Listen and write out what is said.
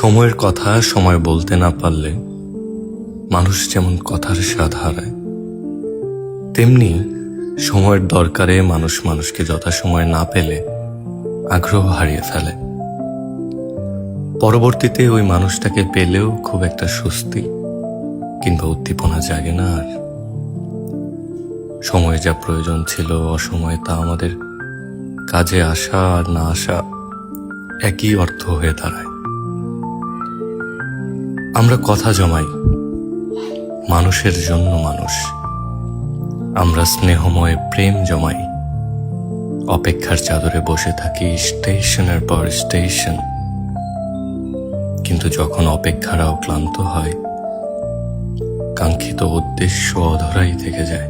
সময়ের কথা সময় বলতে না পারলে মানুষ যেমন কথার স্বাদ হারায়, তেমনি সময়ের দরকারে মানুষ মানুষকে যথাসময়ে না পেলে আগ্রহ হারিয়ে ফেলে। পরবর্তীতে ওই মানুষটাকে পেলেও খুব একটা স্বস্তি কিংবা উদ্দীপনা জাগে না আর। সময়ে যা প্রয়োজন ছিল অসময়ে তা আমাদের কাজে আসা আর না আসা একই অর্থ হয়ে দাঁড়ায়। আমরা কথা জমাই মানুষের জন্য মানুষ, আমরা স্নেহময় প্রেম জমাই, অপেক্ষার চাদরে বসে থাকি স্টেশনের পর স্টেশন। কিন্তু যখন অপেক্ষারাও ক্লান্ত হয়, কাঙ্ক্ষিত উদ্দেশ্য অধরাই থেকে যায়।